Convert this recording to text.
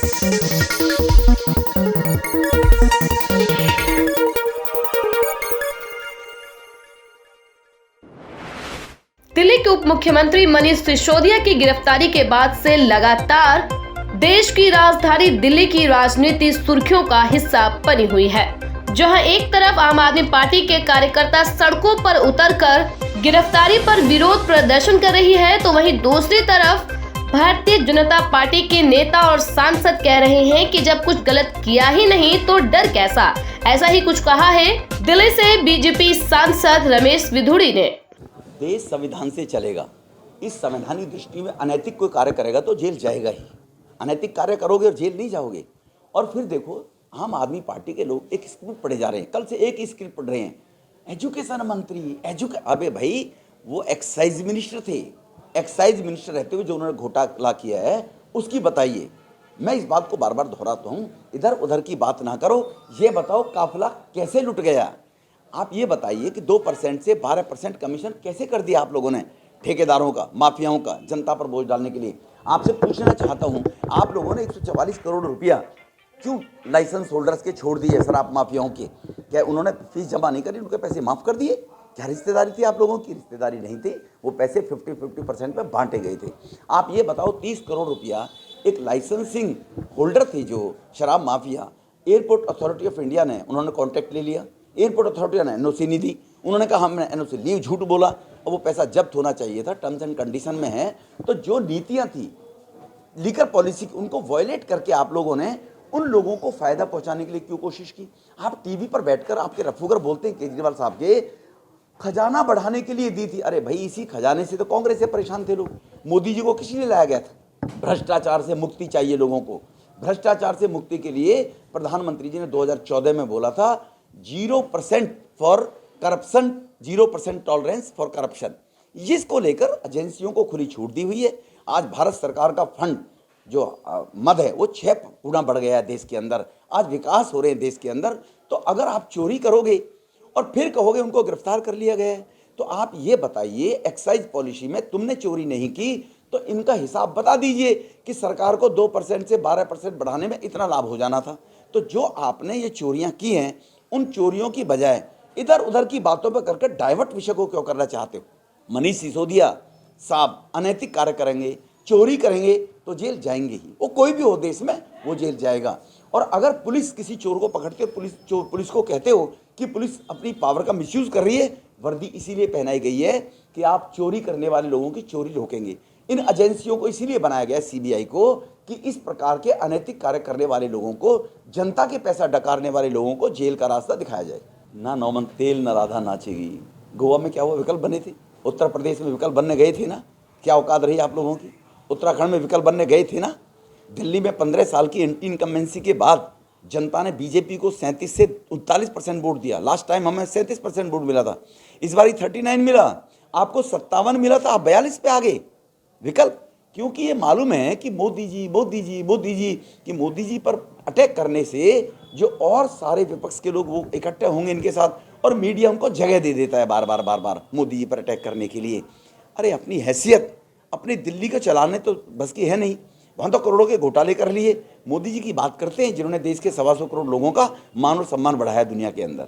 दिल्ली के उप मुख्यमंत्री मनीष सिसोदिया की गिरफ्तारी के बाद से लगातार देश की राजधानी दिल्ली की राजनीति सुर्खियों का हिस्सा बनी हुई है। जहां एक तरफ आम आदमी पार्टी के कार्यकर्ता सड़कों पर उतरकर गिरफ्तारी पर विरोध प्रदर्शन कर रही है, तो वहीं दूसरी तरफ भारतीय जनता पार्टी के नेता और सांसद कह रहे हैं कि जब कुछ गलत किया ही नहीं तो डर कैसा। ऐसा ही कुछ कहा है दिल्ली से बीजेपी सांसद रमेश विधुड़ी ने। देश संविधान से चलेगा। इस संवैधानिक दृष्टि में अनैतिक कोई कार्य करेगा तो जेल जाएगा ही। अनैतिक कार्य करोगे और जेल नहीं जाओगे। और फिर देखो, आम आदमी पार्टी के लोग एक स्क्रिप्ट पढ़े जा रहे हैं, कल से एक ही स्क्रिप्ट पढ़ रहे हैं। एजुकेशन मंत्री अबे भाई, वो एक्साइज मिनिस्टर थे। एक्साइज मिनिस्टर रहते हुए जो उन्होंने घोटाला किया है उसकी बताइए। मैं इस बात को बार बार दोहराता हूँ, इधर उधर की बात ना करो। ये बताओ काफिला कैसे लुट गया। आप ये बताइए कि 2% से 12% कमीशन कैसे कर दिया आप लोगों ने, ठेकेदारों का, माफियाओं का, जनता पर बोझ डालने के लिए। आपसे पूछना चाहता हूं, आप लोगों ने 144 करोड़ रुपया क्यों लाइसेंस होल्डर्स के छोड़ दिए, शराब माफियाओं के? क्या उन्होंने फीस जमा नहीं करी, उनके पैसे माफ कर दिए? क्या रिश्तेदारी थी आप लोगों की? रिश्तेदारी नहीं थी, वो पैसे 50-50% पे बांटे गए थे। आप ये बताओ, 30 करोड़ रुपया एक लाइसेंसिंग होल्डर थे जो शराब mafia, airport authority of India ने उन्होंने कॉन्टैक्ट ले लिया, एयरपोर्ट अथॉरिटी ने एनओसी नहीं दी, उन्होंने कहा हमने एनओसी ली, झूठ बोला, और वो पैसा जब्त होना चाहिए था, टर्म्स एंड कंडीशन में है। तो जो नीतियां थी लीकर पॉलिसी की, उनको वायलेट करके आप लोगों ने उन लोगों को फायदा पहुंचाने के लिए क्यों कोशिश की? आप टीवी पर बैठकर आपके रफूगर बोलते हैं केजरीवाल साहब के खजाना बढ़ाने के लिए दी थी। अरे भाई, इसी खजाने से तो कांग्रेस से परेशान थे लोग। मोदी जी को किस लिए लाया गया था? भ्रष्टाचार से मुक्ति चाहिए लोगों को। भ्रष्टाचार से मुक्ति के लिए प्रधानमंत्री जी ने 2014 में बोला था 0% for corruption, 0% tolerance for corruption. इसको लेकर एजेंसियों को खुली छूट दी हुई है। आज भारत सरकार का फंड जो मद है वो 6 गुना बढ़ गया है देश के अंदर। आज विकास हो रहे हैं देश के अंदर। तो अगर आप चोरी करोगे और फिर कहोगे उनको गिरफ्तार कर लिया गया है, तो आप ये बताइए, एक्साइज पॉलिसी में तुमने चोरी नहीं की तो इनका हिसाब बता दीजिए कि सरकार को 2% से 12% बढ़ाने में इतना लाभ हो जाना था। तो जो आपने ये चोरियां की हैं, उन चोरियों की बजाय इधर उधर की बातों पर करके डाइवर्ट विषय को क्यों करना चाहते हो? मनीष सिसोदिया साहब अनैतिक कार्य करेंगे, चोरी करेंगे तो जेल जाएंगे ही। वो कोई भी हो देश में, वो जेल जाएगा। और अगर पुलिस किसी चोर को पकड़ती है, पुलिस को कहते हो कि पुलिस अपनी पावर का मिसयूज कर रही है, वर्दी इसीलिए पहनाई गई है कि आप चोरी करने वाले लोगों की चोरी रोकेंगे। इन एजेंसियों को इसीलिए बनाया गया है, सीबीआई को, कि इस प्रकार के अनैतिक कार्य करने वाले लोगों को, जनता के पैसा डकारने वाले लोगों को जेल का रास्ता दिखाया जाए। ना नौमन तेल ना राधा नाचेगी। गोवा में क्या हुआ? विकल्प बने थे। उत्तर प्रदेश में विकल्प बनने गए थे ना? क्या औकात रही आप लोगों की? उत्तराखंड में विकल्प बनने गए थे ना? दिल्ली में 15 साल की एंटी इनकम्बेंसी के बाद जनता ने बीजेपी को 37 से 39% वोट दिया। लास्ट टाइम हमें 37% वोट मिला था, इस बार 39 मिला। आपको 57 मिला था, आप 42 पे आ गए। विकल्प, क्योंकि ये मालूम है कि मोदी जी पर अटैक करने से जो और सारे विपक्ष के लोग वो इकट्ठे होंगे इनके साथ, और मीडिया उनको जगह दे देता है बार बार मोदी जी पर अटैक करने के लिए। अरे अपनी हैसियत, अपनी दिल्ली को चलाने तो बस की है नहीं। वहाँ तो करोड़ों के घोटाले कर लिए। मोदी जी की बात करते हैं जिन्होंने देश के 125 करोड़ लोगों का मान और सम्मान बढ़ाया दुनिया के अंदर।